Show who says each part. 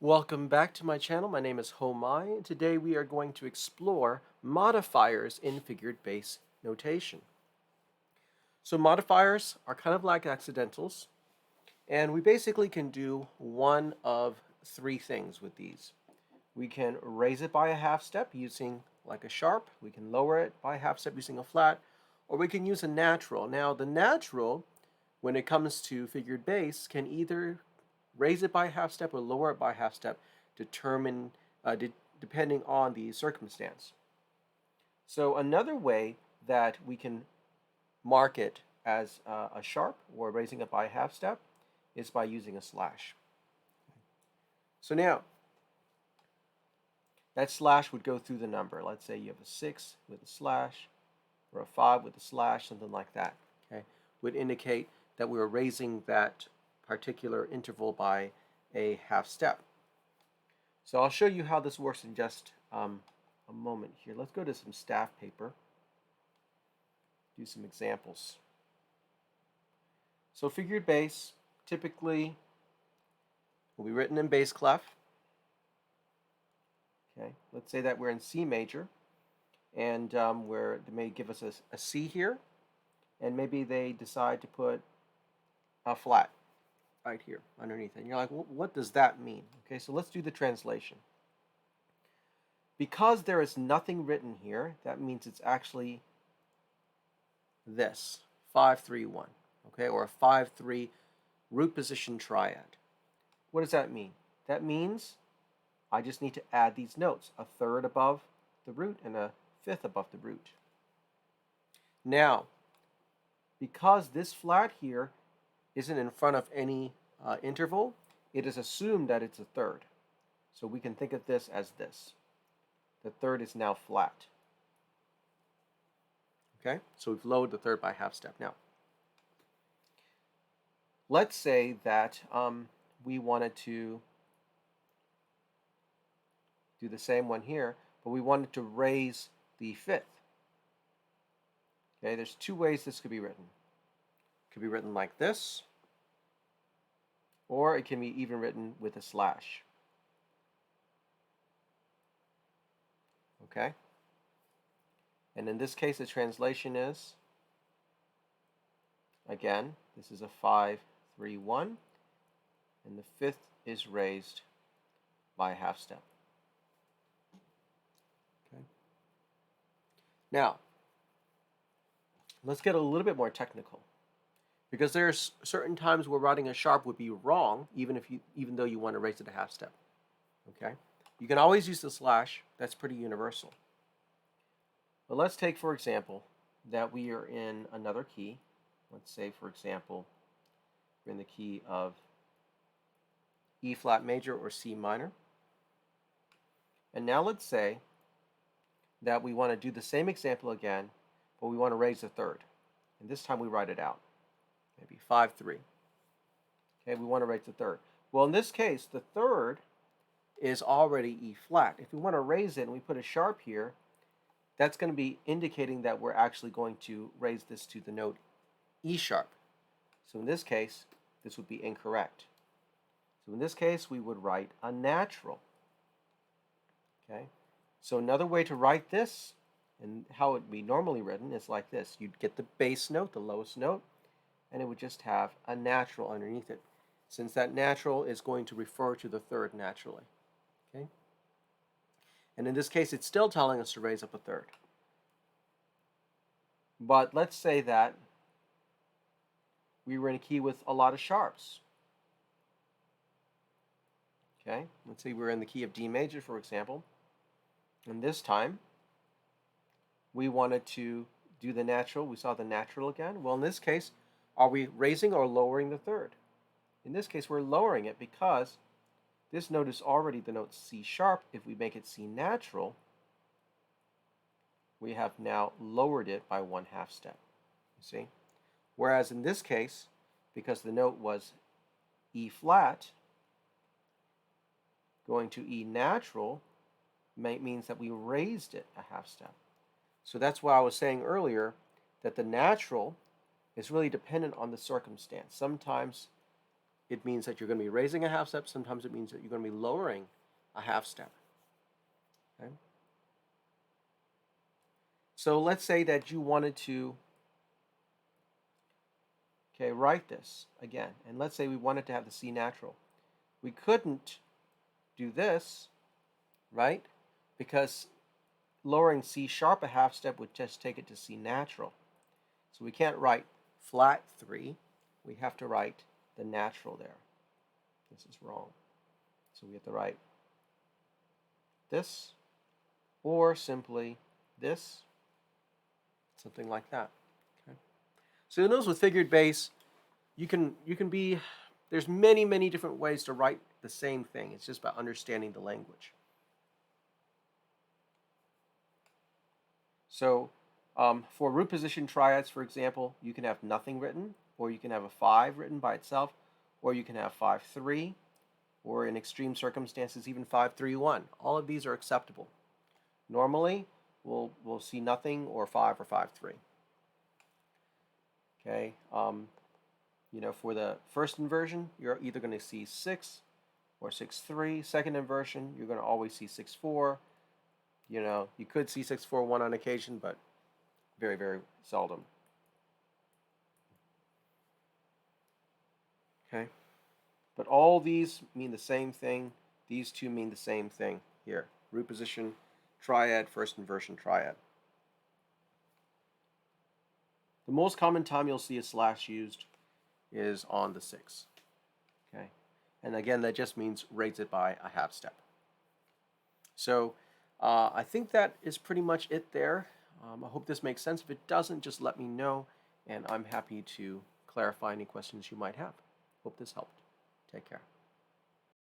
Speaker 1: Welcome back to my channel. My name is Homai, and today we are going to explore modifiers in figured bass notation. So modifiers are kind of like accidentals, and we basically can do one of three things with these. We can raise it by a half step using like a sharp, we can lower it by a half step using a flat, or we can use a natural. Now the natural, when it comes to figured bass, can either raise it by a half step or lower it by a half step, determine depending on the circumstance. So another way that we can mark it as a sharp or raising it by a half step is by using a slash. So now that slash would go through the number. Let's say you have a 6 with a slash or a 5 with a slash, something like that. Okay, would indicate that we were raising that particular interval by a half step. So I'll show you how this works in just a moment here. Let's go to some staff paper, do some examples. So figured bass typically will be written in bass clef. Okay, let's say that we're in C major, and where they may give us a C here, and maybe they decide to put a flat right here underneath it. And you're like, well, what does that mean? Okay, so let's do the translation. Because there is nothing written here, that means it's actually this 5-3-1, okay, or a 5-3 root position triad. What does that mean? That means I just need to add these notes, a third above the root and a fifth above the root. Now, because this flat here isn't in front of any interval, it is assumed that it's a third. So we can think of this as this. The third is now flat. Okay, so we've lowered the third by half step. Now, let's say that we wanted to do the same one here, but we wanted to raise the fifth. Okay, there's two ways this could be written. It could be written like this, or it can be even written with a slash. Okay? And in this case, the translation is, again, this is a 5-3-1, and the fifth is raised by a half step. Okay? Now, let's get a little bit more technical, because there's certain times where writing a sharp would be wrong, even though you want to raise it a half step. Okay, you can always use the slash. That's pretty universal. But let's take, for example, that we are in another key. Let's say, for example, we're in the key of E flat major or C minor. And now let's say that we want to do the same example again, but we want to raise the third. And this time we write it out. Maybe 5-3. Okay, we want to raise the third. Well, in this case, the third is already E flat. If we want to raise it and we put a sharp here, that's going to be indicating that we're actually going to raise this to the note E sharp. So in this case, this would be incorrect. So in this case, we would write a natural. Okay, so another way to write this, and how it would be normally written, is like this. You'd get the bass note, the lowest note, and it would just have a natural underneath it, since that natural is going to refer to the third naturally. Okay? And in this case, it's still telling us to raise up a third. But let's say that we were in a key with a lot of sharps. Okay? Let's say we're in the key of D major, for example. And this time, we wanted to do the natural. We saw the natural again. Well, in this case, are we raising or lowering the third? In this case, we're lowering it because this note is already the note C sharp. If we make it C natural, we have now lowered it by 1/2 step. You see? Whereas in this case, because the note was E flat, going to E natural means that we raised it a half step. So that's why I was saying earlier that the natural is really dependent on the circumstance. Sometimes it means that you're going to be raising a half step. Sometimes it means that you're going to be lowering a half step. Okay? So let's say that you wanted to, okay, write this again. And let's say we wanted to have the C natural. We couldn't do this, right? Because lowering C sharp a half step would just take it to C natural. So we can't write flat 3. We have to write the natural there. This is wrong. So we have to write this, or simply this, something like that. Okay. So you notice with figured bass, you can be, there's many different ways to write the same thing. It's just about understanding the language. So for root position triads, for example, you can have nothing written, or you can have a 5 written by itself, or you can have 5-3, or in extreme circumstances, even 5-3-1. All of these are acceptable. Normally, we'll see nothing or 5 or 5-3. Okay, you know, for the first inversion, you're either going to see 6 or 6-3. Second inversion, you're going to always see 6-4. You know, you could see 6-4-1 on occasion, but very seldom. Okay, but all these mean the same thing. These two mean the same thing here. Root position triad, first inversion triad. The most common time you'll see a slash used is on the 6. Okay, and again, that just means raise it by a half step. So I think that is pretty much it there. I hope this makes sense. If it doesn't, just let me know, and I'm happy to clarify any questions you might have. Hope this helped. Take care.